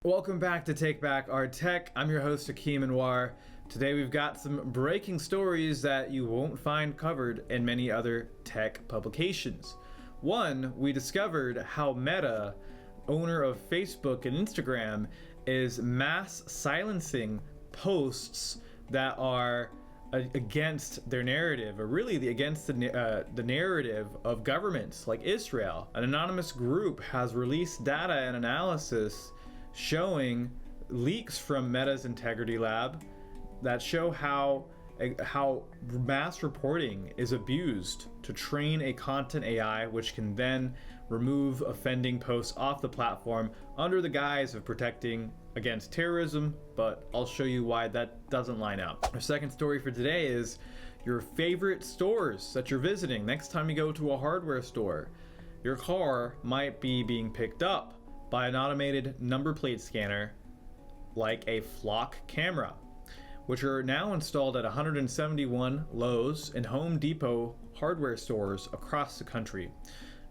Welcome back to Take Back Our Tech. I'm your host, Hakeem Anwar. Today we've got some breaking stories that you won't find covered in many other tech publications. One, we discovered how Meta, owner of Facebook and Instagram, is mass silencing posts that are against their narrative, or really against the narrative of governments like Israel. An anonymous group has released data and analysis showing leaks from Meta's Integrity Lab that show how mass reporting is abused to train a content AI, which can then remove offending posts off the platform under the guise of protecting against terrorism, but I'll show you why that doesn't line up. Our second story for today is your favorite stores that you're visiting. Next time you go to a hardware store, your car might be being picked up by an automated number plate scanner like a Flock camera, which are now installed at 171 Lowe's and Home Depot hardware stores across the country.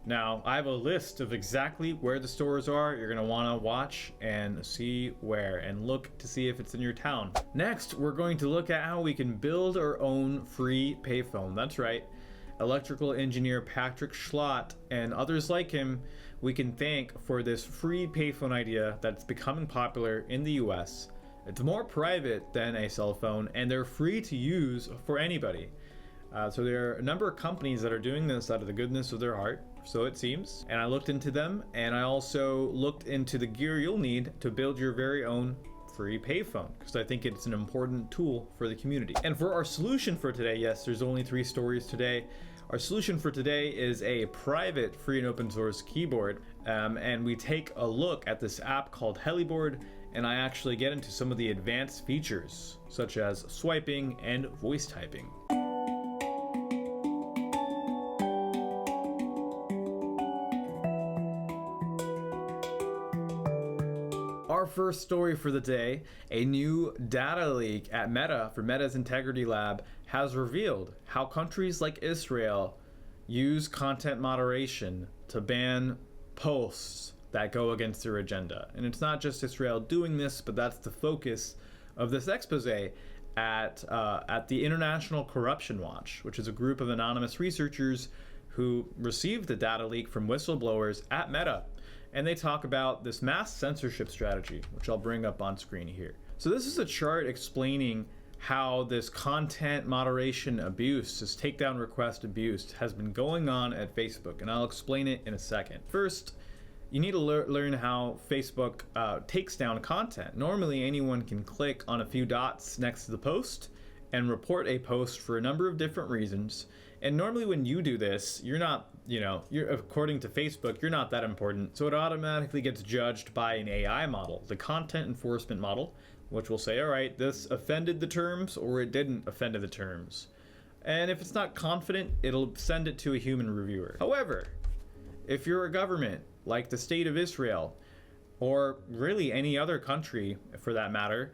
Now, I have a list of exactly where the stores are. You're gonna wanna watch and see where and look to see if it's in your town. Next, we're going to look at how we can build our own free payphone. That's right. Electrical engineer Patrick Schlott and others like him we can thank for this free payphone idea that's becoming popular in the US. It's more private than a cell phone and they're free to use for anybody. So there are a number of companies that are doing this out of the goodness of their heart, so it seems. And I looked into them, and I also looked into the gear you'll need to build your very own free payphone, because I think it's an important tool for the community. And for our solution for today, yes, there's only 3 stories today. Our solution for today is a private free and open source keyboard, and we take a look at this app called Heliboard, and I actually get into some of the advanced features, such as swiping and voice typing. Our first story for the day, a new data leak at Meta for Meta's Integrity Lab has revealed how countries like Israel use content moderation to ban posts that go against their agenda. And it's not just Israel doing this, but that's the focus of this expose at the International Corruption Watch, which is a group of anonymous researchers who received the data leak from whistleblowers at Meta. And they talk about this mass censorship strategy, which I'll bring up on screen here. So this is a chart explaining how this content moderation abuse, this takedown request abuse, has been going on at Facebook, and I'll explain it in a second. First, you need to learn how Facebook takes down content. Normally, anyone can click on a few dots next to the post and report a post for a number of different reasons. And normally when you do this, you're not, according to Facebook, you're not that important. So it automatically gets judged by an AI model, the content enforcement model, which will say, all right, this offended the terms or it didn't offend the terms. And if it's not confident, it'll send it to a human reviewer. However, if you're a government like the state of Israel, or really any other country for that matter,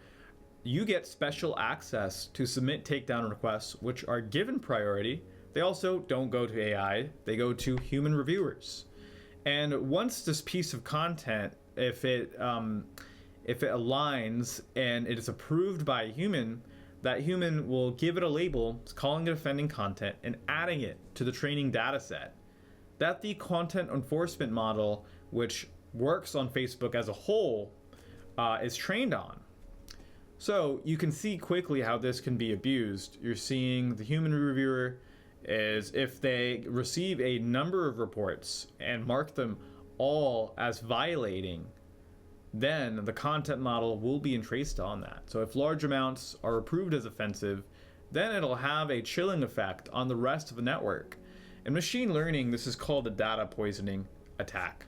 you get special access to submit takedown requests, which are given priority. They also don't go to AI, they go to human reviewers. And once this piece of content, if it aligns and it is approved by a human, that human will give it a label, calling it offending content, and adding it to the training data set that the content enforcement model, which works on Facebook as a whole, is trained on. So you can see quickly how this can be abused. You're seeing the human reviewer is, if they receive a number of reports and mark them all as violating, then the content model will be entraced on that. So if large amounts are approved as offensive, then it'll have a chilling effect on the rest of the network. In machine learning, this is called a data poisoning attack,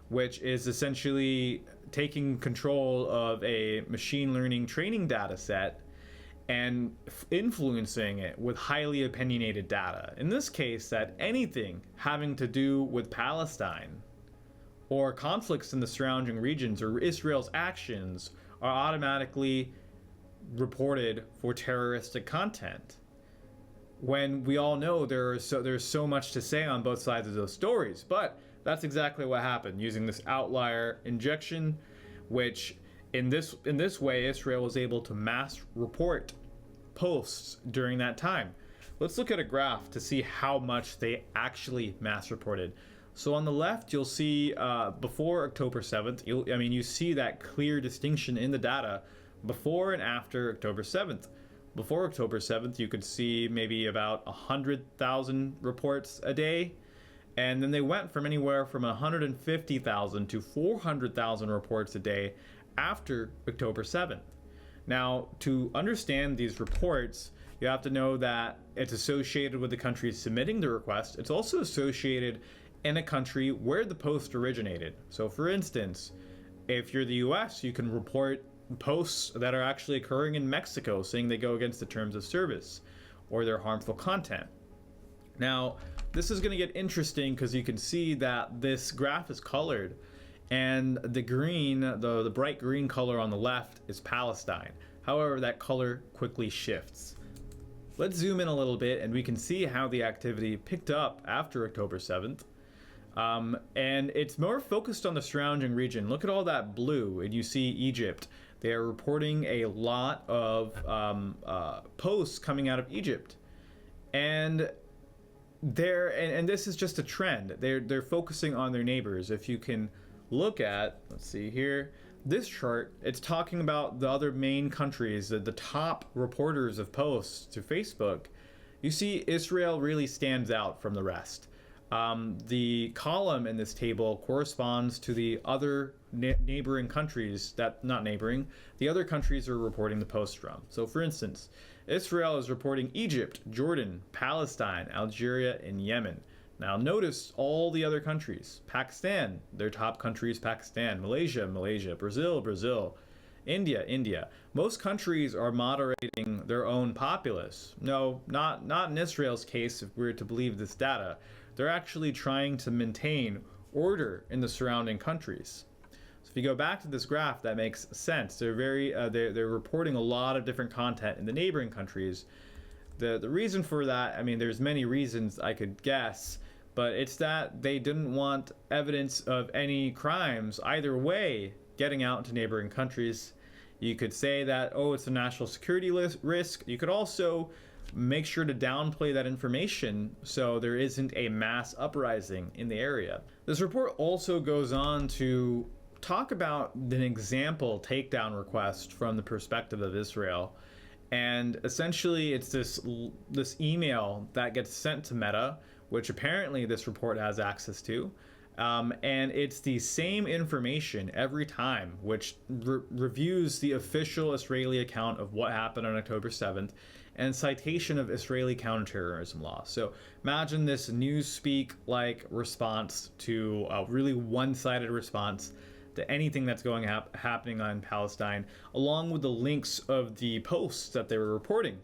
which is essentially taking control of a machine learning training data set and influencing it with highly opinionated data. In this case, that anything having to do with Palestine or conflicts in the surrounding regions or Israel's actions are automatically reported for terroristic content. When we all know there's so much to say on both sides of those stories. But that's exactly what happened using this outlier injection, which In this way, Israel was able to mass report posts during that time. Let's look at a graph to see how much they actually mass reported. So on the left, you'll see before October 7th, you see that clear distinction in the data before and after October 7th. Before October 7th, you could see maybe about 100,000 reports a day. And then they went from anywhere from 150,000 to 400,000 reports a day after October 7th. Now, to understand these reports, you have to know that it's associated with the country submitting the request. It's also associated in a country where the post originated. So for instance, if you're the US, you can report posts that are actually occurring in Mexico saying they go against the terms of service or they're harmful content. Now, this is going to get interesting because you can see that this graph is colored, and the green, the bright green color on the left is Palestine. However, that color quickly shifts. Let's zoom in a little bit and we can see how the activity picked up after October 7th. And it's more focused on the surrounding region. Look at all that blue, and you see Egypt. They are reporting a lot of posts coming out of Egypt. And this is just a trend. They're focusing on their neighbors. If you can look at, let's see here, this chart, it's talking about the other main countries, the top reporters of posts to Facebook. You see Israel really stands out from the rest. The column in this table corresponds to the other neighboring countries the other countries are reporting the posts from. So for instance, Israel is reporting Egypt, Jordan, Palestine, Algeria, and Yemen. Now notice all the other countries. Pakistan, their top country is Pakistan. Malaysia, Brazil, India. Most countries are moderating their own populace. No, not in Israel's case, if we're to believe this data. They're actually trying to maintain order in the surrounding countries. So if you go back to this graph, that makes sense. They're they're reporting a lot of different content in the neighboring countries. The reason for that, there's many reasons I could guess, but it's that they didn't want evidence of any crimes either way getting out into neighboring countries. You could say that, it's a national security risk. You could also make sure to downplay that information so there isn't a mass uprising in the area. This report also goes on to talk about an example takedown request from the perspective of Israel. And essentially it's this email that gets sent to Meta, which apparently this report has access to. And it's the same information every time, which reviews the official Israeli account of what happened on October 7th and citation of Israeli counterterrorism law. So imagine this newspeak-like response to a really one-sided response to anything that's happening on Palestine, along with the links of the posts that they were reporting.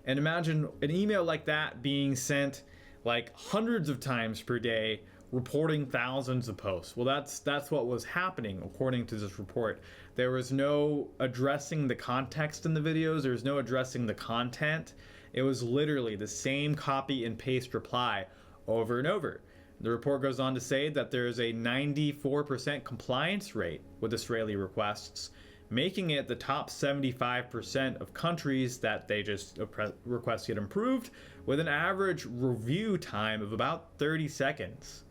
And imagine an email like that being sent like hundreds of times per day, reporting thousands of posts. Well, that's what was happening according to this report. There was no addressing the context in the videos. There was no addressing the content. It was literally the same copy and paste reply over and over. The report goes on to say that there is a 94% compliance rate with Israeli requests, making it the top 75% of countries that they just request get approved, with an average review time of about 30 seconds.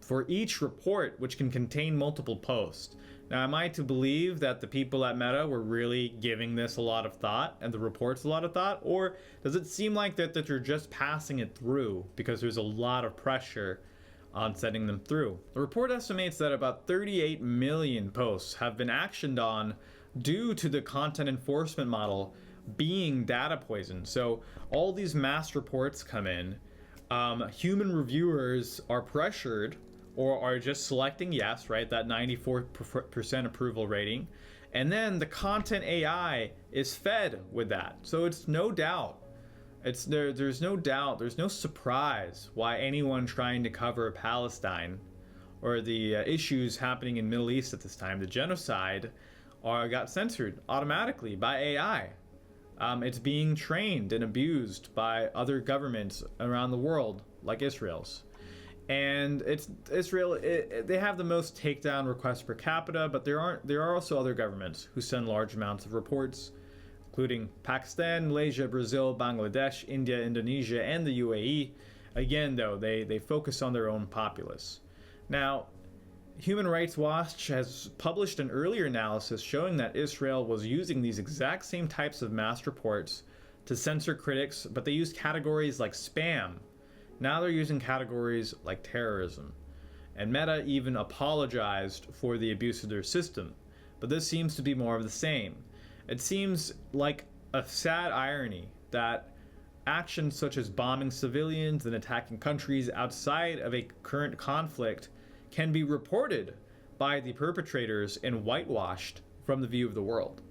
For each report, which can contain multiple posts. Now, am I to believe that the people at Meta were really giving this a lot of thought and the reports a lot of thought? Or does it seem like that they're just passing it through because there's a lot of pressure on sending them through? The report estimates that about 38 million posts have been actioned on due to the content enforcement model being data poisoned. So all these mass reports come in. Human reviewers are pressured or are just selecting yes, right? That 94% approval rating. And then the content AI is fed with that. So it's no doubt. There's no doubt, there's no surprise why anyone trying to cover Palestine or the issues happening in Middle East at this time, the genocide, got censored automatically by AI. It's being trained and abused by other governments around the world, like Israel's. And it's Israel. They have the most takedown requests per capita, but there are also other governments who send large amounts of reports, including Pakistan, Malaysia, Brazil, Bangladesh, India, Indonesia, and the UAE. Again, though, they focus on their own populace. Now, Human Rights Watch has published an earlier analysis showing that Israel was using these exact same types of mass reports to censor critics, but they used categories like spam. Now they're using categories like terrorism. And Meta even apologized for the abuse of their system. But this seems to be more of the same. It seems like a sad irony that actions such as bombing civilians and attacking countries outside of a current conflict can be reported by the perpetrators and whitewashed from the view of the world.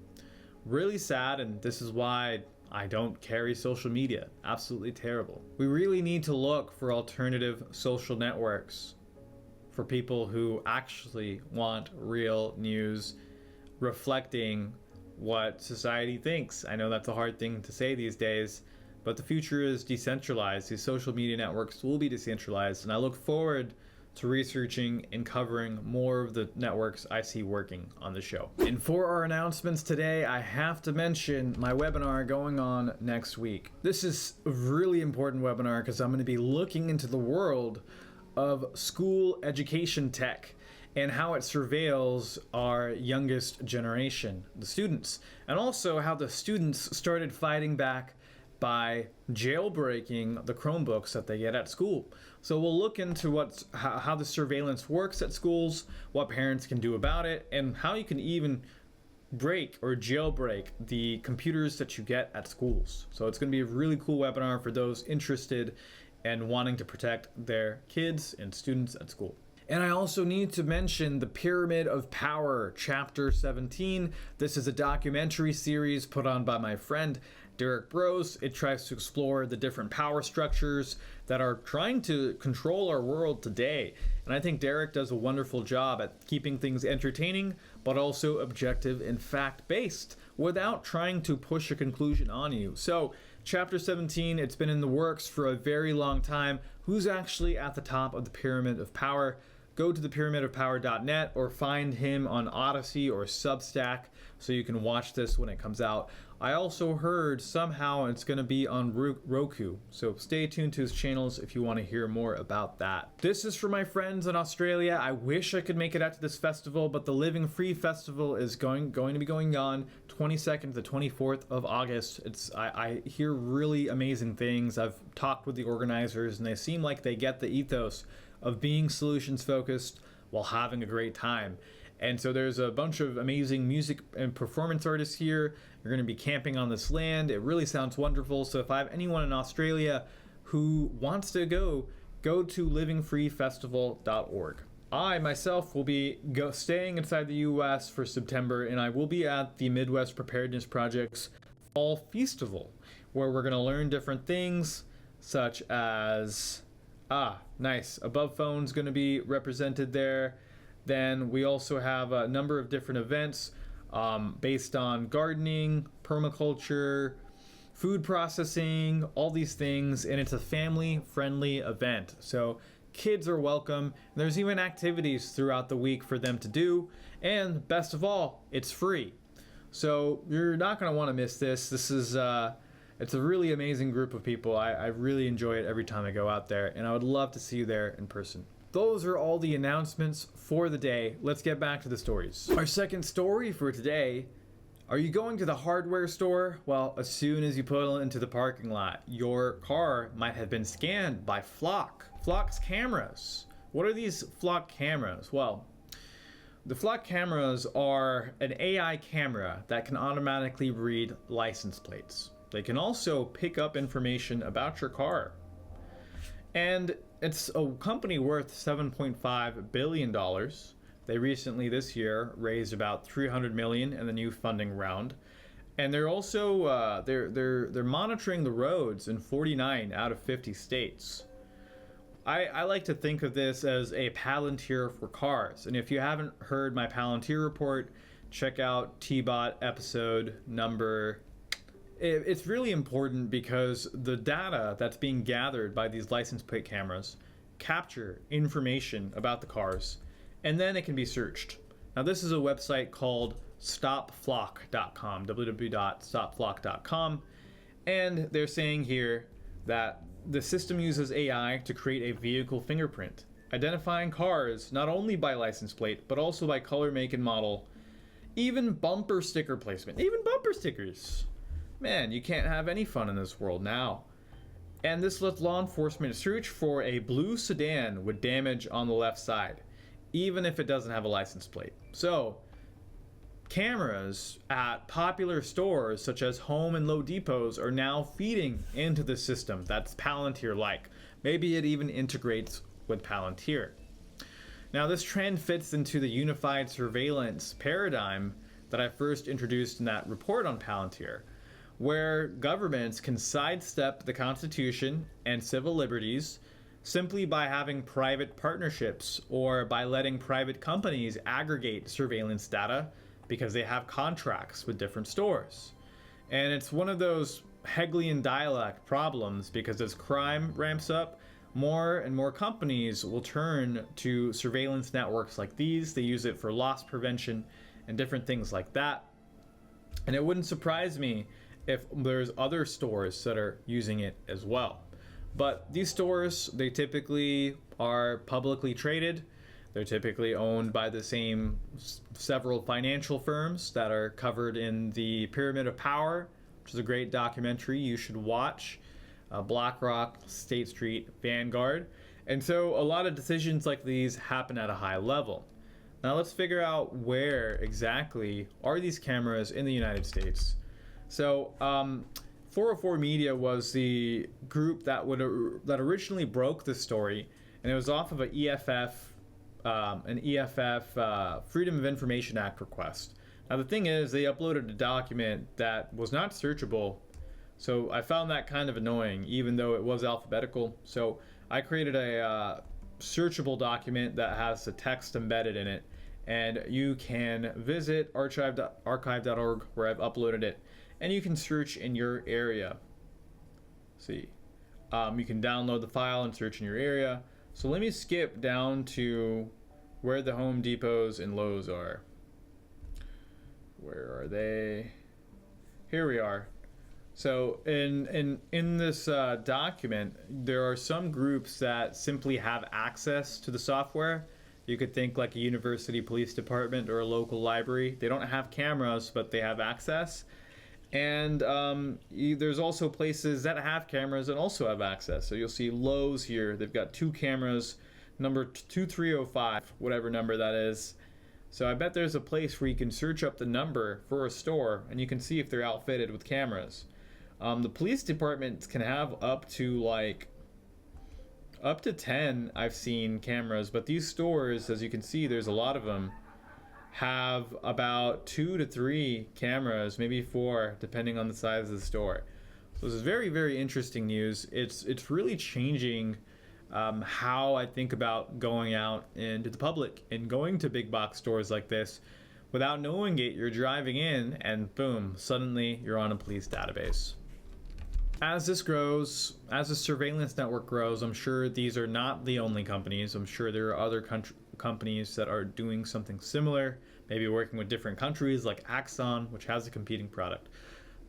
Really sad, and this is why I don't carry social media. Absolutely terrible. We really need to look for alternative social networks for people who actually want real news reflecting what society thinks. I know that's a hard thing to say these days, but the future is decentralized. These social media networks will be decentralized, and I look forward to researching and covering more of the networks I see working on the show. And for our announcements today, I have to mention my webinar going on next week. This is a really important webinar because I'm going to be looking into the world of school education tech and how it surveils our youngest generation, the students, and also how the students started fighting back by jailbreaking the Chromebooks that they get at school. So we'll look into how the surveillance works at schools, what parents can do about it, and how you can even break or jailbreak the computers that you get at schools. So it's going to be a really cool webinar for those interested and wanting to protect their kids and students at school. And I also need to mention the Pyramid of Power, Chapter 17. This is a documentary series put on by my friend Derek Bros. It tries to explore the different power structures that are trying to control our world today. And I think Derek does a wonderful job at keeping things entertaining, but also objective and fact-based without trying to push a conclusion on you. So, Chapter 17, it's been in the works for a very long time. Who's actually at the top of the Pyramid of Power? Go to thepyramidofpower.net or find him on Odyssey or Substack so you can watch this when it comes out. I also heard somehow it's going to be on Roku, so stay tuned to his channels if you want to hear more about that. This is for my friends in Australia. I wish I could make it out to this festival, but the Living Free Festival is going to be going on 22nd to the 24th of August. I hear really amazing things. I've talked with the organizers, and they seem like they get the ethos of being solutions focused while having a great time. And so there's a bunch of amazing music and performance artists here. You're going to be camping on this land. It really sounds wonderful. So if I have anyone in Australia who wants to go to livingfreefestival.org. I myself will be staying inside the US for September, and I will be at the Midwest Preparedness Project's Fall Festival, where we're going to learn different things such as nice. Above Phone's going to be represented there. Then we also have a number of different events based on gardening, permaculture, food processing, all these things, and it's a family-friendly event. So kids are welcome. There's even activities throughout the week for them to do, and best of all, it's free. So you're not going to want to miss this. This is it's a really amazing group of people. I really enjoy it every time I go out there, and I would love to see you there in person. Those are all the announcements for the day. Let's get back to the stories. Our second story for today: are you going to the hardware store? Well, as soon as you pull into the parking lot, your car might have been scanned by Flock. Flock's cameras. What are these Flock cameras? Well, the Flock cameras are an AI camera that can automatically read license plates. They can also pick up information about your car. And it's a company worth $7.5 billion. They recently this year raised about $300 million in the new funding round. And they're also they're monitoring the roads in 49 out of 50 states. I like to think of this as a Palantir for cars. And if you haven't heard my Palantir report, check out TBOT episode number. It's really important because the data that's being gathered by these license plate cameras capture information about the cars, and then it can be searched. Now, this is a website called stopflock.com, www.stopflock.com, and they're saying here that the system uses AI to create a vehicle fingerprint, identifying cars not only by license plate, but also by color, make, and model, even bumper sticker placement, even bumper stickers. Man, you can't have any fun in this world now. And this lets law enforcement search for a blue sedan with damage on the left side, even if it doesn't have a license plate. So, cameras at popular stores such as Home and Low Depots are now feeding into the system that's Palantir-like. Maybe it even integrates with Palantir. Now, this trend fits into the unified surveillance paradigm that I first introduced in that report on Palantir, where governments can sidestep the Constitution and civil liberties simply by having private partnerships or by letting private companies aggregate surveillance data because they have contracts with different stores. And it's one of those Hegelian dialect problems, because as crime ramps up, more and more companies will turn to surveillance networks like these. They use it for loss prevention and different things like that. And it wouldn't surprise me if there's other stores that are using it as well. But these stores, they typically are publicly traded. They're typically owned by the same several financial firms that are covered in the Pyramid of Power, which is a great documentary you should watch. BlackRock, State Street, Vanguard. And so a lot of decisions like these happen at a high level. Now let's figure out where exactly are these cameras in the United States. So 404 Media was the group that originally broke this story, and it was off of an EFF Freedom of Information Act request. Now the thing is, they uploaded a document that was not searchable, so I found that kind of annoying, even though it was alphabetical. So I created a searchable document that has the text embedded in it, and you can visit archive.org where I've uploaded it, and you can search in your area. See, you can download the file and search in your area. So let me skip down to where the Home Depots and Lowe's are. Where are they? Here we are. So in this document, there are some groups that simply have access to the software. You could think like a university police department or a local library. They don't have cameras, but they have access. And there's also places that have cameras and also have access. So you'll see Lowe's here. They've got 2 cameras, number 2305, whatever number that is. So I bet there's a place where you can search up the number for a store and you can see if they're outfitted with cameras. The police departments can have up to 10, I've seen, cameras, but these stores, as you can see, there's a lot of them, have about 2 to 3 cameras, maybe 4, depending on the size of the store. So this is very, very interesting news. It's really changing how I think about going out into the public and going to big box stores like this. Without knowing it, you're driving in and boom, suddenly you're on a police database. As this grows, as the surveillance network grows, I'm sure these are not the only companies. I'm sure there are other companies that are doing something similar, maybe working with different countries like Axon, which has a competing product.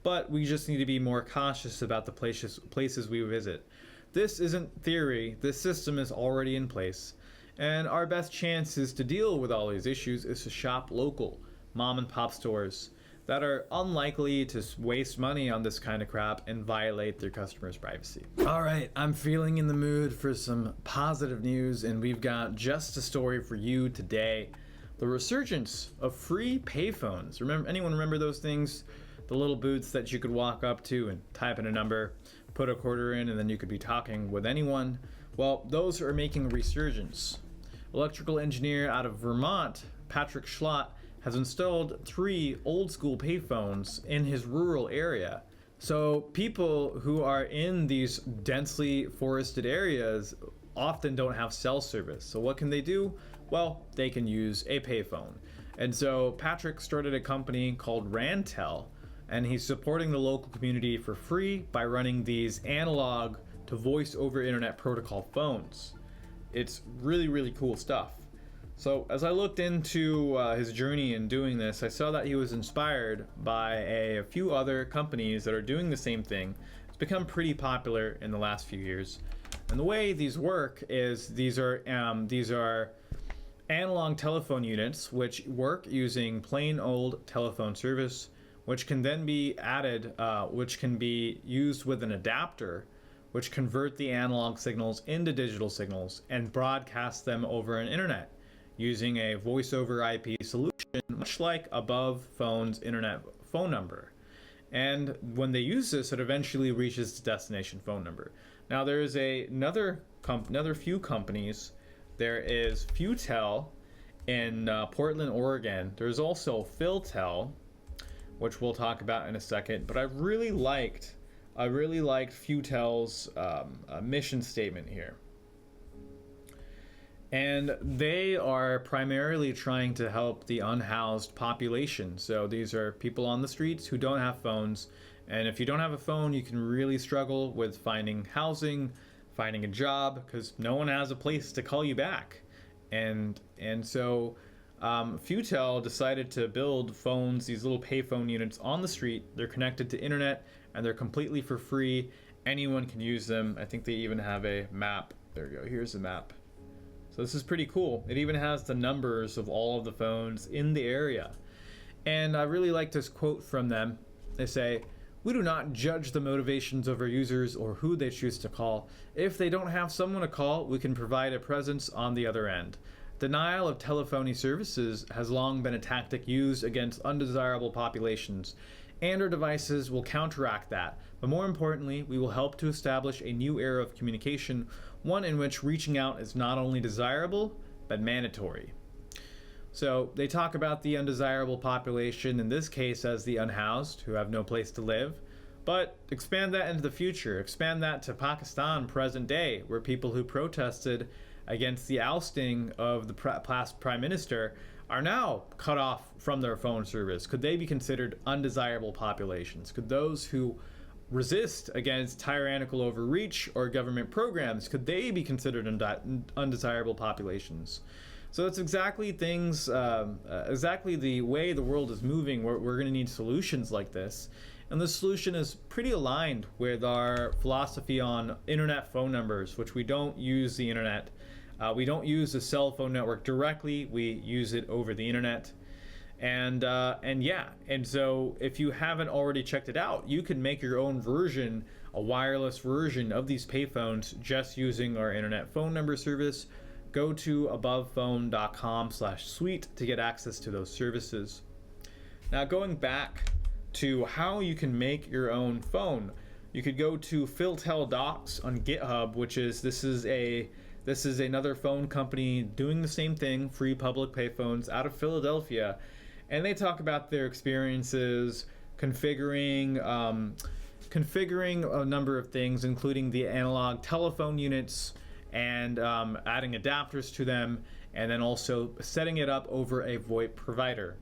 But we just need to be more cautious about the places we visit. This isn't theory. This system is already in place. And our best chances to deal with all these issues is to shop local, mom and pop stores that are unlikely to waste money on this kind of crap and violate their customers' privacy. All right, I'm feeling in the mood for some positive news, and we've got just a story for you today. The resurgence of free payphones. Anyone remember those things? The little booths that you could walk up to and type in a number, put a quarter in, and then you could be talking with anyone. Well, those are making a resurgence. Electrical engineer out of Vermont, Patrick Schlott, has installed 3 old school payphones in his rural area. So people who are in these densely forested areas often don't have cell service. So what can they do? Well, they can use a payphone. And so Patrick started a company called Rantel, and he's supporting the local community for free by running these analog to voice over internet protocol phones. it's really, really cool stuff. So as I looked into his journey in doing this, I saw that he was inspired by a few other companies that are doing the same thing. It's become pretty popular in the last few years. And the way these work is these are analog telephone units which work using plain old telephone service, which can then be added, which can be used with an adapter, which convert the analog signals into digital signals and broadcast them over an internet using a voice over IP solution, much like above phone's internet phone number. And when they use this, it eventually reaches the destination phone number. Now there is another few companies. There is Futel in Portland, Oregon. There's also Philtel, which we'll talk about in a second. But I really liked Futel's mission statement here. And they are primarily trying to help the unhoused population. So these are people on the streets who don't have phones. And if you don't have a phone, you can really struggle with finding housing, finding a job, because no one has a place to call you back. And so Futel decided to build phones, these little payphone units on the street. They're connected to internet and they're completely for free. Anyone can use them. I think they even have a map. There we go. Here's the map. So this is pretty cool. It even has the numbers of all of the phones in the area. And I really like this quote from them. They say, "We do not judge the motivations of our users or who they choose to call. If they don't have someone to call, we can provide a presence on the other end. Denial of telephony services has long been a tactic used against undesirable populations, and our devices will counteract that. But more importantly, we will help to establish a new era of communication, one in which reaching out is not only desirable, but mandatory." So they talk about the undesirable population, in this case as the unhoused, who have no place to live. But expand that into the future. Expand that to Pakistan, present day, where people who protested against the ousting of the past prime minister are now cut off from their phone service. Could they be considered undesirable populations? Could those who resist against tyrannical overreach or government programs, could they be considered undesirable populations? So that's exactly exactly the way the world is moving. We're going to need solutions like this. And the solution is pretty aligned with our philosophy on internet phone numbers, which we don't use the internet. We don't use the cell phone network directly. We use it over the internet. And so if you haven't already checked it out, you can make your own version, a wireless version of these payphones just using our internet phone number service. Go to abovephone.com/suite to get access to those services. Now going back to how you can make your own phone, you could go to Philtel Docs on GitHub, this is another phone company doing the same thing, free public payphones out of Philadelphia, and they talk about their experiences configuring a number of things, including the analog telephone units and adding adapters to them, and then also setting it up over a VoIP provider.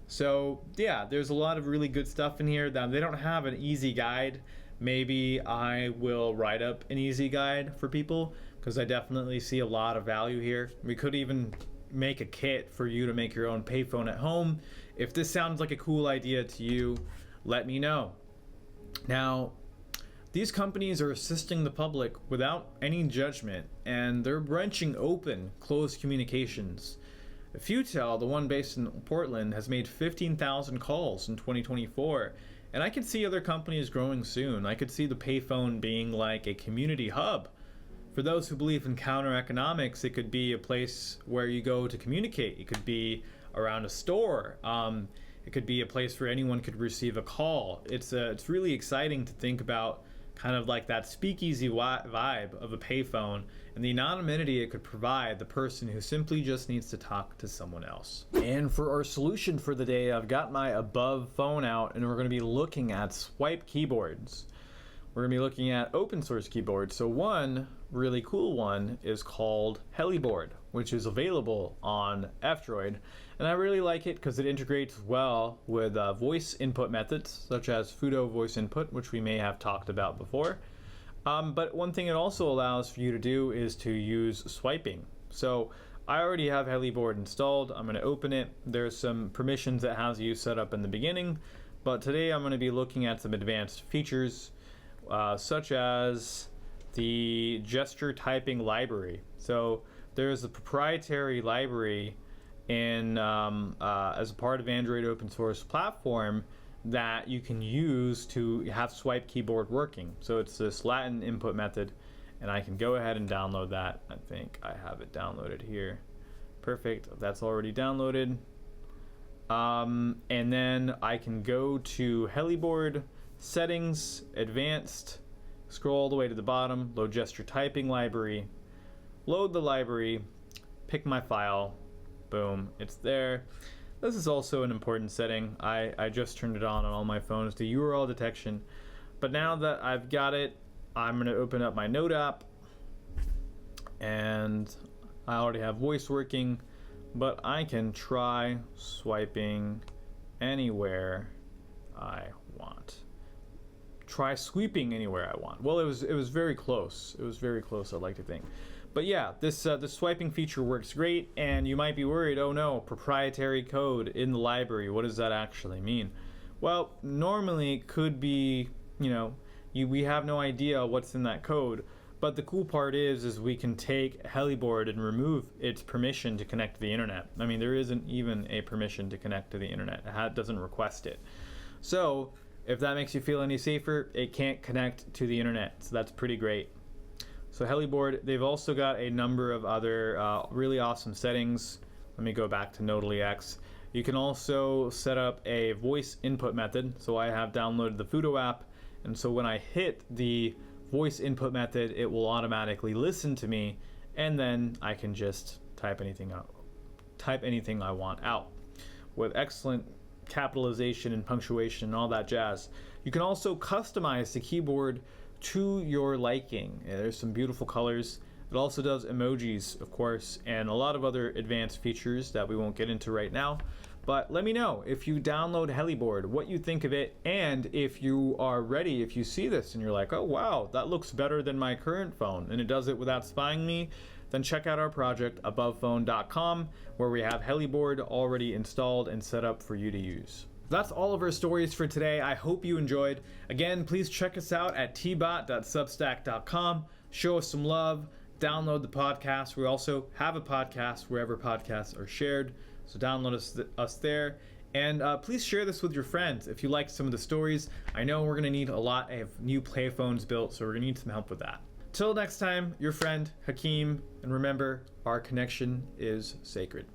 So yeah, there's a lot of really good stuff in here. Now, they don't have an easy guide. Maybe I will write up an easy guide for people, because I definitely see a lot of value here. We could even make a kit for you to make your own payphone at home. If this sounds like a cool idea to you, let me know. Now, these companies are assisting the public without any judgment, and they're wrenching open closed communications. Futel, the one based in Portland, has made 15,000 calls in 2024, and I could see other companies growing soon. I could see the payphone being like a community hub. For those who believe in counter economics, it could be a place where you go to communicate. It could be around a store. It could be a place where anyone could receive a call. It's really exciting to think about kind of like that speakeasy vibe of a payphone and the anonymity it could provide the person who simply just needs to talk to someone else. And for our solution for the day, I've got my above phone out, and we're going to be looking at swipe keyboards. We're going to be looking at open source keyboards. So one really cool one is called Heliboard, which is available on F-Droid. And I really like it because it integrates well with voice input methods, such as Fudo voice input, which we may have talked about before. But one thing it also allows for you to do is to use swiping. So I already have Heliboard installed. I'm going to open it. There's some permissions that has you set up in the beginning, but today I'm going to be looking at some advanced features, such as the gesture typing library. So there's a proprietary library in as a part of Android open source platform that you can use to have swipe keyboard working. So it's this Latin input method, and I can go ahead and download that. I think I have it downloaded here. Perfect, that's already downloaded. And then I can go to Heliboard, settings, advanced, scroll all the way to the bottom, load gesture typing library, load the library, pick my file, boom, it's there. This is also an important setting. I just turned it on all my phones, the URL detection. But now that I've got it, I'm going to open up my Note app, and I already have voice working, but I can try swiping anywhere I want. Try sweeping anywhere I want. Well, it was very close. It was very close, I'd like to think. But yeah, this swiping feature works great, and you might be worried, oh no, proprietary code in the library, what does that actually mean? Well, normally it could be, we have no idea what's in that code, but the cool part is we can take Heliboard and remove its permission to connect to the internet. I mean, there isn't even a permission to connect to the internet. It doesn't request it. So if that makes you feel any safer, it can't connect to the internet, so that's pretty great. So Heliboard, they've also got a number of other really awesome settings. Let me go back to Nodally X. You can also set up a voice input method. So I have downloaded the Fudo app, and so when I hit the voice input method, it will automatically listen to me, and then I can just type anything I want out with excellent capitalization and punctuation and all that jazz. You can also customize the keyboard to your liking. There's some beautiful colors. It also does emojis, of course, and a lot of other advanced features that we won't get into right now. But let me know if you download Heliboard, what you think of it, and if you are ready, if you see this and you're like, oh wow, that looks better than my current phone, and it does it without spying me, then check out our project abovephone.com, where we have Heliboard already installed and set up for you to use. That's all of our stories for today. I hope you enjoyed. Again, please check us out at tbot.substack.com. Show us some love. Download the podcast. We also have a podcast wherever podcasts are shared. So download us there. And please share this with your friends if you like some of the stories. I know we're going to need a lot of new play phones built, so we're going to need some help with that. Till next time, your friend Hakeem. And remember, our connection is sacred.